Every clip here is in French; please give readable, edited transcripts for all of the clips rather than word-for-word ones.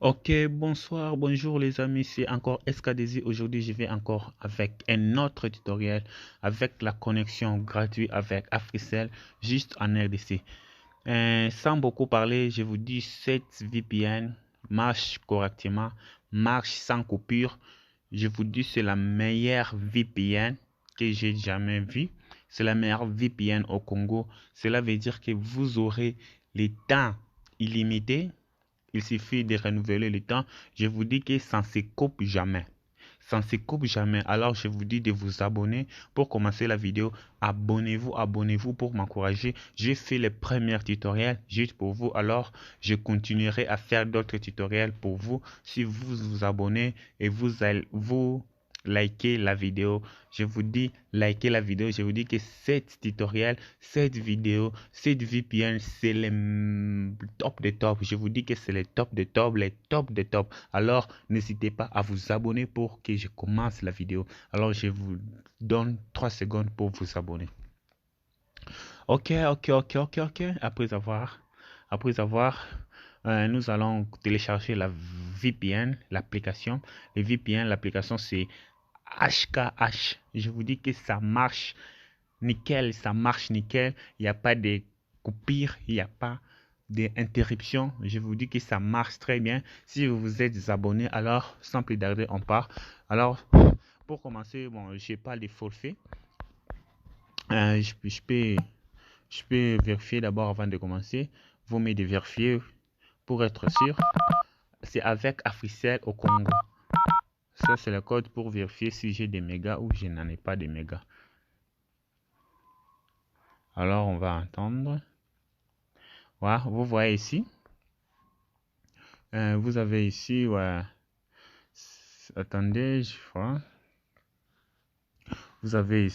Ok, bonsoir, bonjour les amis, c'est encore SKDZ. Aujourd'hui, je vais encore avec un autre tutoriel avec la connexion gratuite avec Africell juste en RDC. Sans beaucoup parler, je vous dis cette VPN marche correctement, marche sans coupure. Je vous dis c'est la meilleure VPN que j'ai jamais vue. C'est la meilleure VPN au Congo. Cela veut dire que vous aurez les temps illimités. Il suffit de renouveler le temps. Je vous dis que ça ne se coupe jamais. Ça ne se coupe jamais. Alors, je vous dis de vous abonner. Pour commencer la vidéo, abonnez-vous pour m'encourager. J'ai fait les premiers tutoriels juste pour vous. Alors, je continuerai à faire d'autres tutoriels pour vous. Si vous vous abonnez et vous likez la vidéo, je vous dis likez la vidéo. Je vous dis que cette tutoriel, cette vidéo, cette VPN, c'est les top des top. Je vous dis que c'est les top des top, les top des top. Alors, n'hésitez pas à vous abonner pour que je commence la vidéo. Alors, je vous donne 3 secondes pour vous abonner. Ok. Après avoir, nous allons télécharger la VPN, l'application. Le VPN, l'application, c'est HKH. Je vous dis que ça marche nickel, ça marche nickel. Il n'y a pas de coupures, il n'y a pas d'interruption. Je vous dis que ça marche très bien. Si vous vous êtes abonné, alors sans plus tarder, on part. Alors, pour commencer, bon, j'ai pas de forfait. Je peux vérifier d'abord avant de commencer. Vous mettez de vérifier pour être sûr. C'est avec Africell au Congo. Ça, c'est le code pour vérifier si j'ai des mégas ou je n'en ai pas de mégas. Alors, on va attendre. Voilà, vous voyez ici. Vous avez ici, ouais. Attendez, je vois. Vous avez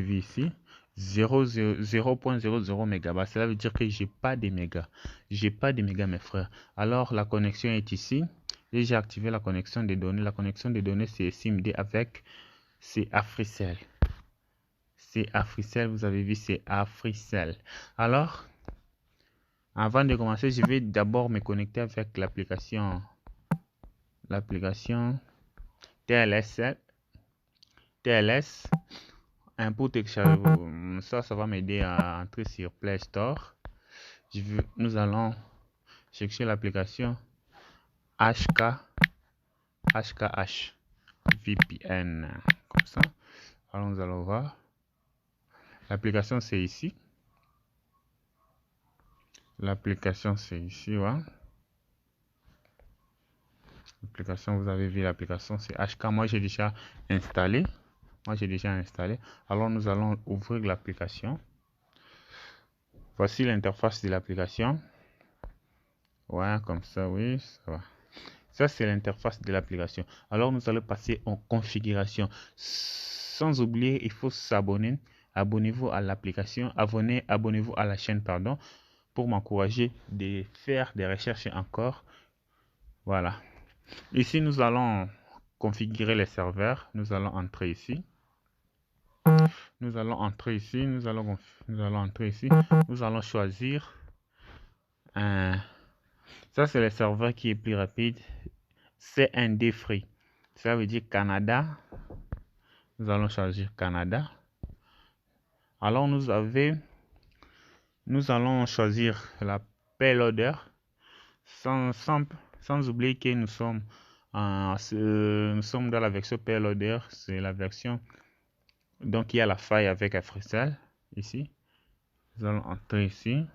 vu ici 0.00 mégabytes. Cela veut dire que j'ai pas de mégas. J'ai pas de mégas, mes frères. Alors, la connexion est ici. Et j'ai activé la connexion des données. La connexion des données, c'est SIM-D avec, c'est Africell. C'est Africell, vous avez vu, c'est Africell. Alors, avant de commencer, je vais d'abord me connecter avec l'application TLS. Pour télécharger, ça va m'aider à entrer sur Play Store. Nous allons chercher l'application HKH VPN. Comme ça. Alors nous allons voir. L'application c'est ici. L'application c'est ici. Ouais. L'application, vous avez vu l'application, c'est HK. Moi j'ai déjà installé. Alors nous allons ouvrir l'application. Voici l'interface de l'application. Ouais, comme ça, oui, ça va. Ça, c'est l'interface de l'application. Alors, nous allons passer en configuration. Sans oublier, il faut s'abonner. Abonnez-vous à l'application. Abonnez-vous à la chaîne, pardon, pour m'encourager de faire des recherches encore. Voilà. Ici, nous allons configurer les serveurs. Nous allons entrer ici. Nous allons choisir un. Ça, c'est le serveur qui est plus rapide. CND Free. Ça veut dire Canada. Nous allons choisir Canada. Alors, nous allons choisir la payloader. Sans oublier que nous sommes dans la version payloader. C'est la version. Donc, il y a la faille avec Africell. Ici. Nous allons entrer ici.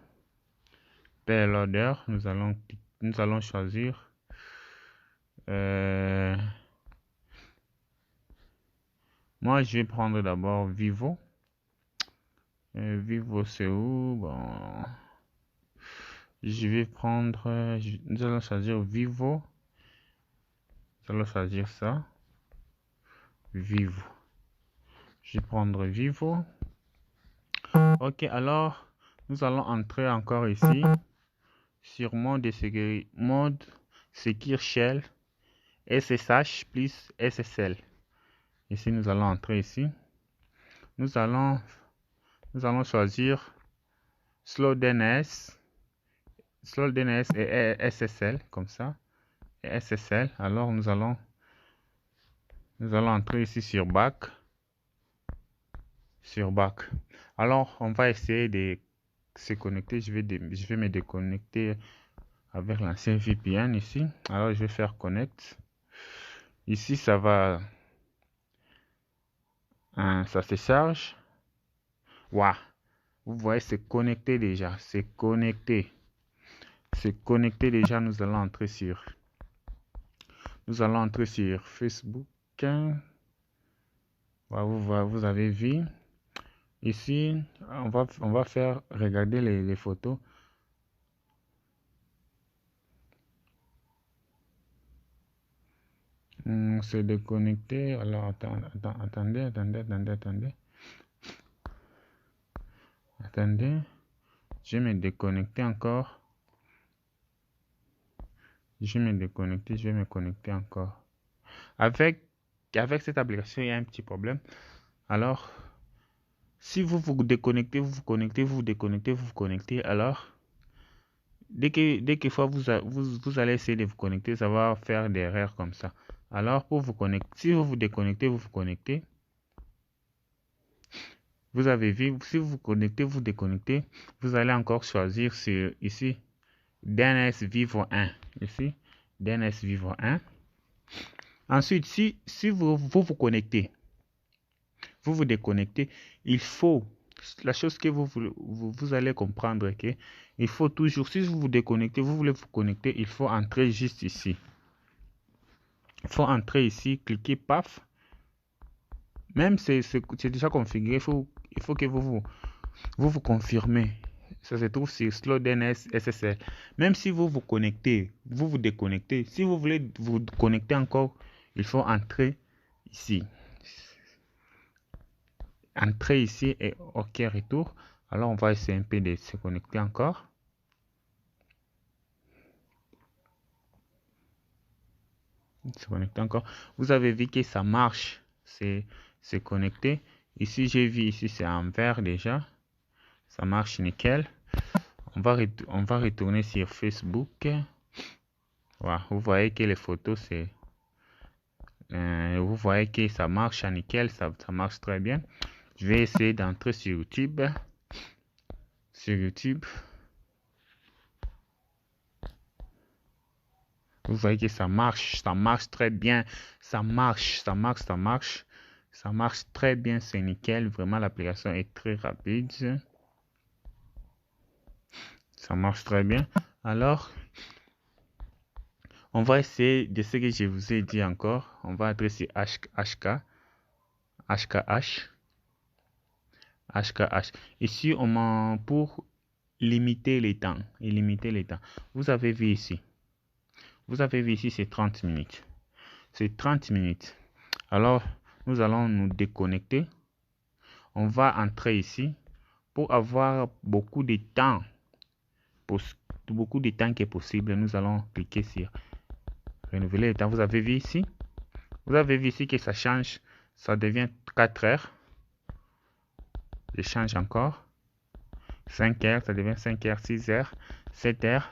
Payloader. Nous allons choisir. Moi, je vais prendre d'abord Vivo. Vivo, c'est où? Bon. Je vais prendre. Nous allons choisir Vivo. Nous allons choisir ça. Vivo. Je vais prendre Vivo. Ok, alors, nous allons entrer encore ici. Sur mode Secure Shell. SSH plus SSL. Ici, nous allons entrer ici. Nous allons choisir Slow DNS et SSL, comme ça. SSL. Alors nous allons entrer ici sur back. Alors on va essayer de se connecter. Je vais me déconnecter avec l'ancien VPN ici. Alors je vais faire connect. Ici ça va, ça se charge. Waouh, vous voyez, c'est connecté déjà. C'est connecté déjà. Nous allons entrer sur Facebook. Voilà, vous avez vu ici. On va faire regarder les photos. C'est déconnecté. Alors attendez. Je vais me déconnecter encore. Je vais me connecter encore. Avec cette application, il y a un petit problème. Alors, si vous vous déconnectez, vous vous connectez, vous vous déconnectez, vous vous connectez, alors, dès que fois vous allez essayer de vous connecter, ça va faire des erreurs comme ça. Alors, pour vous connecter, si vous vous déconnectez, vous vous connectez. Vous avez vu, si vous vous connectez, vous déconnectez, vous allez encore choisir ici, DNS Vivre 1. Ici, DNS Vivre 1. Ensuite, si vous vous connectez, vous vous déconnectez, il faut, la chose que vous allez comprendre, que il faut toujours, si vous vous déconnectez, vous voulez vous connecter, il faut entrer juste ici. Il faut entrer ici, cliquer paf. Même c'est déjà configuré, il faut que vous confirmez. Ça se trouve sur Slow DNS SSL. Même si vous vous connectez, vous vous déconnectez. Si vous voulez vous connecter encore, il faut entrer ici. Entrer ici et OK retour. Alors on va essayer un peu de se connecter encore. Vous avez vu que ça marche. C'est connecté. Ici j'ai vu, ici c'est en vert déjà. Ça marche nickel. On va retourner sur Facebook. Voilà, vous voyez que les photos c'est vous voyez que ça marche à nickel, ça marche très bien. Je vais essayer d'entrer sur YouTube. Vous voyez que ça marche très bien. Ça marche très bien, c'est nickel. Vraiment, l'application est très rapide. Ça marche très bien. Alors, on va essayer de ce que je vous ai dit encore. On va adresser HKH. Ici, pour limiter les temps. Vous avez vu ici. C'est 30 minutes. C'est 30 minutes. Alors, nous allons nous déconnecter. On va entrer ici pour avoir beaucoup de temps. Qui est possible. Nous allons cliquer sur renouveler le temps. Vous avez vu ici que ça change. Ça devient 4 heures. Je change encore. 5 heures, ça devient 5 heures, 6 heures, 7 heures,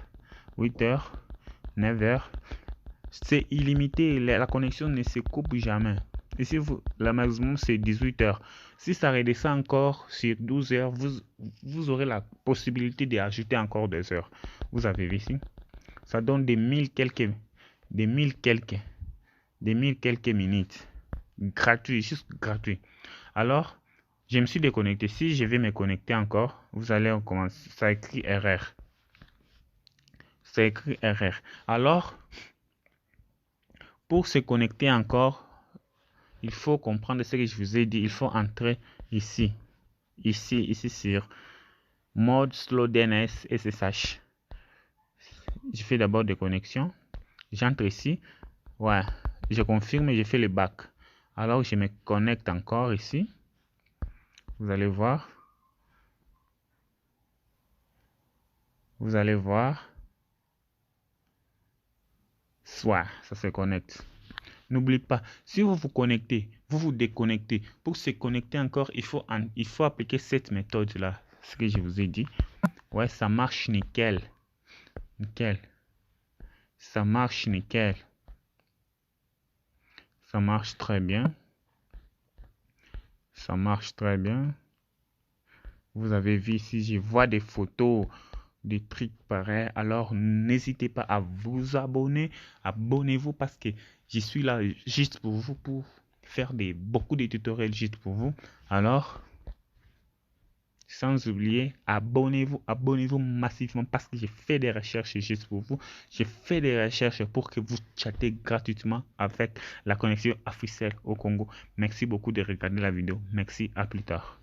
8 heures, 9 heures. C'est illimité. La connexion ne se coupe jamais. Ici, la maximum, c'est 18 heures. Si ça redescend encore sur 12 heures, vous aurez la possibilité d'ajouter encore 2 heures. Vous avez vu ici. Ça donne des mille quelques minutes. Gratuit, juste gratuit. Alors, je me suis déconnecté. Si je vais me connecter encore, vous allez commencer. Ça écrit erreur. Alors, pour se connecter encore, il faut comprendre ce que je vous ai dit. Il faut entrer ici sur mode slow DNS SSH. Je fais d'abord des connexions. J'entre ici. Ouais, je confirme et je fais le back. Alors, je me connecte encore ici. Vous allez voir. Soit ça se connecte. N'oubliez pas, si vous vous connectez, vous vous déconnectez. Pour se connecter encore, il faut appliquer cette méthode-là. Ce que je vous ai dit. Ouais, ça marche nickel. Ça marche nickel. Ça marche très bien. Ça marche très bien. Vous avez vu ici, je vois des photos, des trucs pareils. Alors, n'hésitez pas à vous abonner. Abonnez-vous parce que je suis là juste pour vous, pour faire beaucoup de tutoriels juste pour vous. Alors, sans oublier, abonnez-vous massivement parce que j'ai fait des recherches juste pour vous. J'ai fait des recherches pour que vous chattez gratuitement avec la connexion officielle au Congo. Merci beaucoup de regarder la vidéo. Merci, à plus tard.